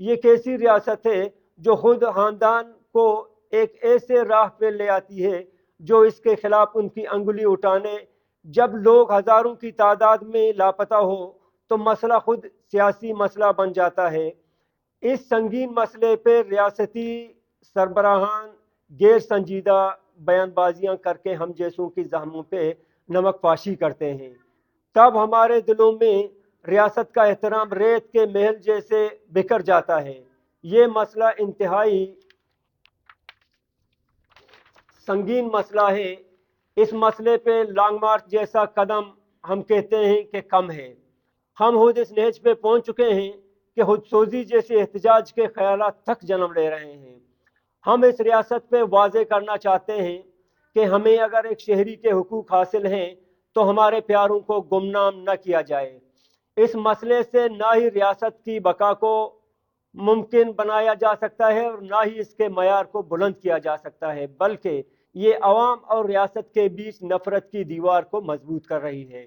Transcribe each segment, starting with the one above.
یہ کیسی ریاست ہے جو خود خاندان کو ایک ایسے راہ پہ لے آتی ہے جو اس کے خلاف ان کی انگلی اٹھانے؟ جب لوگ ہزاروں کی تعداد میں لاپتہ ہو تو مسئلہ خود سیاسی مسئلہ بن جاتا ہے۔ اس سنگین مسئلے پہ ریاستی سربراہان غیر سنجیدہ بیان بازیاں کر کے ہم جیسوں کی زخموں پہ نمک پاشی کرتے ہیں۔ تب ہمارے دلوں میں ریاست کا احترام ریت کے محل جیسے بکھر جاتا ہے۔ یہ مسئلہ انتہائی سنگین مسئلہ ہے۔ اس مسئلے پہ لانگ مارچ جیسا قدم ہم کہتے ہیں کہ کم ہے۔ ہم خود اس نہج پہ پہنچ چکے ہیں کہ خود سوزی جیسے احتجاج کے خیالات تک جنم لے رہے ہیں۔ ہم اس ریاست پہ واضح کرنا چاہتے ہیں کہ ہمیں اگر ایک شہری کے حقوق حاصل ہیں تو ہمارے پیاروں کو گمنام نہ کیا جائے۔ اس مسئلے سے نہ ہی ریاست کی بقا کو ممکن بنایا جا سکتا ہے اور نہ ہی اس کے معیار کو بلند کیا جا سکتا ہے، بلکہ یہ عوام اور ریاست کے بیچ نفرت کی دیوار کو مضبوط کر رہی ہے۔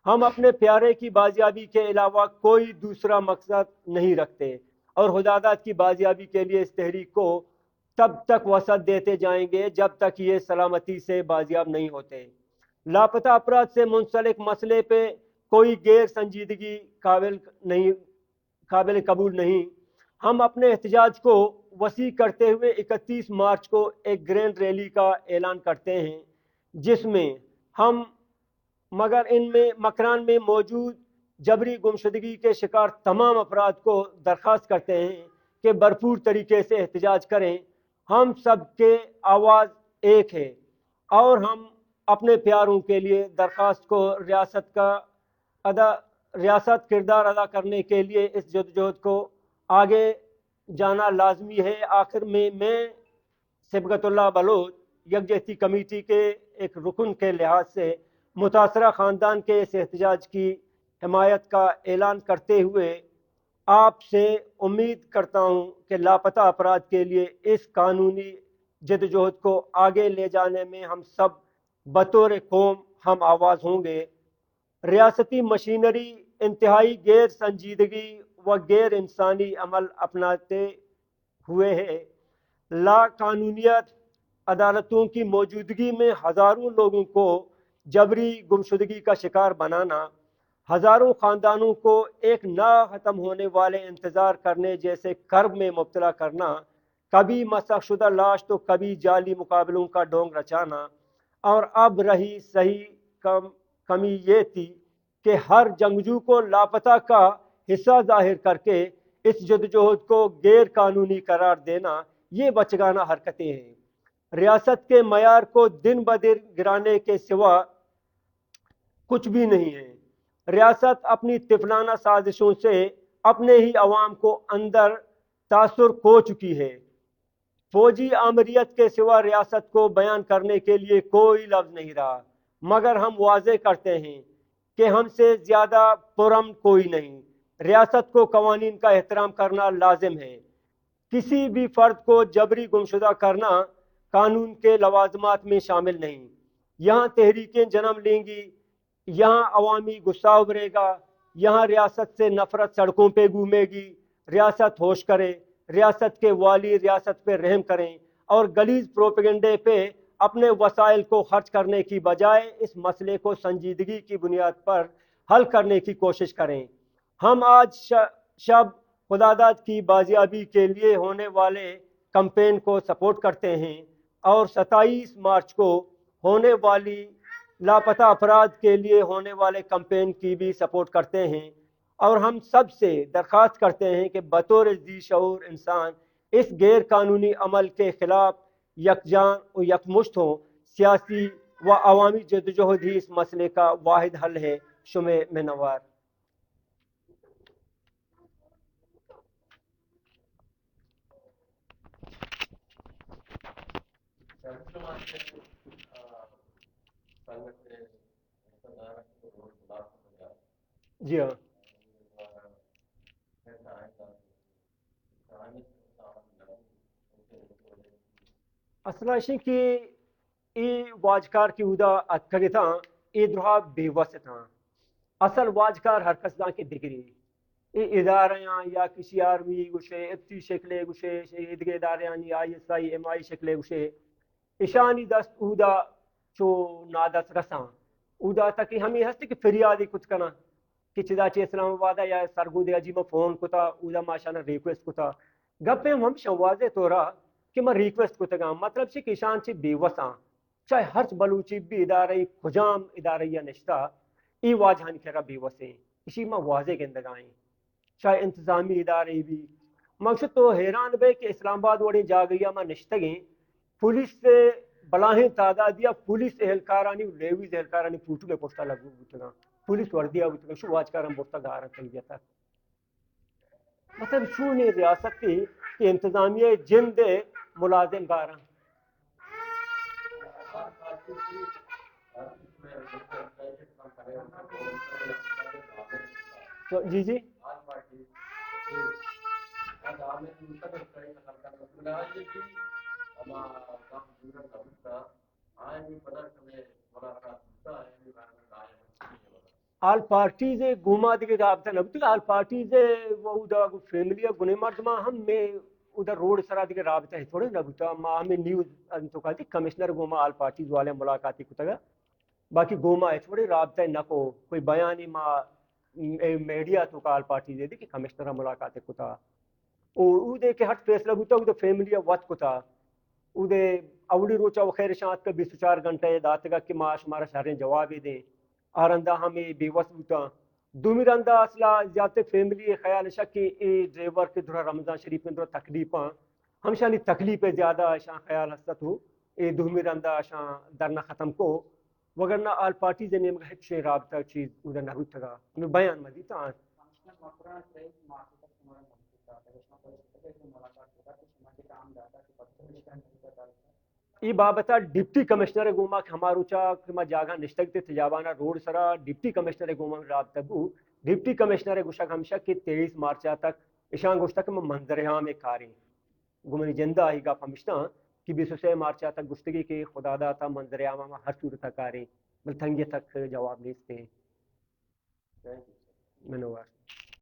ہم اپنے پیارے کی بازیابی کے علاوہ کوئی دوسرا مقصد نہیں رکھتے اور خداداد کی بازیابی کے لیے اس تحریک کو تب تک وسعت دیتے جائیں گے جب تک یہ سلامتی سے بازیاب نہیں ہوتے۔ لاپتہ افراد سے منسلک مسئلے پہ کوئی غیر سنجیدگی قابل قبول نہیں۔ ہم اپنے احتجاج کو وسیع کرتے ہوئے 31 مارچ کو ایک گرینڈ ریلی کا اعلان کرتے ہیں، جس میں ہم مکران میں موجود جبری گمشدگی کے شکار تمام افراد کو درخواست کرتے ہیں کہ بھرپور طریقے سے احتجاج کریں۔ ہم سب کے آواز ایک ہے اور ہم اپنے پیاروں کے لیے درخواست کو ریاست کردار ادا کرنے کے لیے اس جدوجہد کو آگے جانا لازمی ہے۔ آخر میں صبغت اللہ بلوچ یکجہتی کمیٹی کے ایک رکن کے لحاظ سے متاثرہ خاندان کے اس احتجاج کی حمایت کا اعلان کرتے ہوئے آپ سے امید کرتا ہوں کہ لاپتہ افراد کے لیے اس قانونی جدوجہد کو آگے لے جانے میں ہم سب بطور قوم ہم آواز ہوں گے۔ ریاستی مشینری انتہائی غیر سنجیدگی و غیر انسانی عمل اپناتے ہوئے ہے۔ لا قانونیت، عدالتوں کی موجودگی میں ہزاروں لوگوں کو جبری گمشدگی کا شکار بنانا، ہزاروں خاندانوں کو ایک نہ ختم ہونے والے انتظار کرنے جیسے کرب میں مبتلا کرنا، کبھی مسخ شدہ لاش تو کبھی جعلی مقابلوں کا ڈھونگ رچانا، اور اب رہی صحیح کمی یہ تھی کہ ہر جنگجو کو لاپتہ کا حصہ ظاہر کر کے اس جدوجہد کو غیر قانونی قرار دینا، یہ بچگانہ حرکتیں ہیں۔ ریاست کے معیار کو دن بدن گرانے کے سوا کچھ بھی نہیں ہے۔ ریاست اپنی طفلانہ سازشوں سے اپنے ہی عوام کو اندر تاثر کھو چکی ہے۔ فوجی آمریت کے سوا ریاست کو بیان کرنے کے لیے کوئی لفظ نہیں رہا، مگر ہم واضح کرتے ہیں کہ ہم سے زیادہ پرامن کوئی نہیں۔ ریاست کو قوانین کا احترام کرنا لازم ہے۔ کسی بھی فرد کو جبری گمشدہ کرنا قانون کے لوازمات میں شامل نہیں۔ یہاں تحریکیں جنم لیں گی، یہاں عوامی غصہ ابھرے گا، یہاں ریاست سے نفرت سڑکوں پہ گھومے گی۔ ریاست ہوش کرے، ریاست کے والی ریاست پہ رحم کریں اور غلیظ پروپیگنڈے پہ اپنے وسائل کو خرچ کرنے کی بجائے اس مسئلے کو سنجیدگی کی بنیاد پر حل کرنے کی کوشش کریں۔ ہم آج شب خداداد کی بازیابی کے لیے ہونے والے کمپین کو سپورٹ کرتے ہیں اور 27 مارچ کو ہونے والی لاپتہ افراد کے لیے ہونے والے کمپین کی بھی سپورٹ کرتے ہیں، اور ہم سب سے درخواست کرتے ہیں کہ بطور ذی شعور انسان اس غیر قانونی عمل کے خلاف یکجان و یکمشت ہوں۔ سیاسی و عوامی جدوجہد ہی اس مسئلے کا واحد حل ہے۔ شمع منوار۔ جی ہاں، اصلاشی کی ای واجکار کی اودا اتکریتا ای درها بیوست ہاں۔ اصل واجکار ہر کس دان کی بگری ادارہ یا کسی آرمی گوشه ابتی شکل گوشه دیگه اداره یعنی ISI MI شکل گوشه اشانی دست اودا چو نادست رسان اودا تک ہمیں ہستی کہ فریادی کچھ کنا کہ چدا چے اسلام آباد یا سرگو دے جی میں فون کتا اودا ماشاءاللہ ریکویسٹ کتا گپے ہم شوازے تورا کہ میں ریکویسٹ کتا گا مطلب چھ کہ شان چھ بیوساں چاہے ہر بلوچی بھی ادارے کھجام ادارے یا نشتا ای واجہان کرا بیوسیں اسی میں واضح گندگائیں چاہے انتظامی ادارے بھی مقصد تو حیران بے کہ اسلام آباد وڑی جاگریا میں نشتگیں پولیس سے بلاہیں تعداد یا پولیس اہلکارانی لیویز اہلکارانی فوٹو میں پوسٹا لگو بوتنا پولیس وردیا بوتنا شو آج کارم بوسٹا گارا تنگیتا مطلب شو نے ریاست کی کہ انتظامیہ جن دے ملازم گارا تو جی جی آل پارٹیز گوما دیگه رابطه نبود آل پارٹیز و دا فیملی گونه مردما هم میں ادھر روڈ سرا دیگه رابطه ہے تھوڑے نبود ما ہمیں نیوز تو کہتی کمشنر گوما آل پارٹیز والے ملاقاتی کو تگا باقی گوما ہے تھوڑے رابطه نہ کو کوئی بیانی ما میڈیا تو آل پارٹیز دی کہ کمشنر ملاقات کو تا او دے کے ہٹ فیصلہ ہوتا او فیملی وات کو تا او دے اولی روچا خیر شانت کا 24 گھنٹے داتگا کہ ما شمارا شہریں جواب دیں آرندہ ہمیں بے وس ہوتا دومی رندہ اصلا زیادہ فیملی خیال شک کہ اے ڈرائیور کے دورا رمضان شریف میں دورا تکلیفاں ہمشانی تکلیف زیادہ شان خیال ہستا تو اے دومی رندہ شان درنا ختم کو وگرنہ آل پارٹی سے نیم گھٹ شے رابطہ چیز ادھر نہ ہوتا گا میں بیان مدی تا ای بابتا ڈپٹی کمشنر گوما ہمارو چا کما جاگا نشتگتے تجابانا روڈ سرا ڈپٹی کمشنر گوما رابطہ بو ڈپٹی کمشنر گوشک ہمشا کہ 23 مارچا تک اشان گوشتا کہ منظر عام میں کاریں گمنی جندہ آئی گا پمشتا کہ 23 مارچا تک گشتگی کے خدا داتا منظر عام میں ہر صورت کاریں بل تنگی تک جواب لیستے ہیں منوار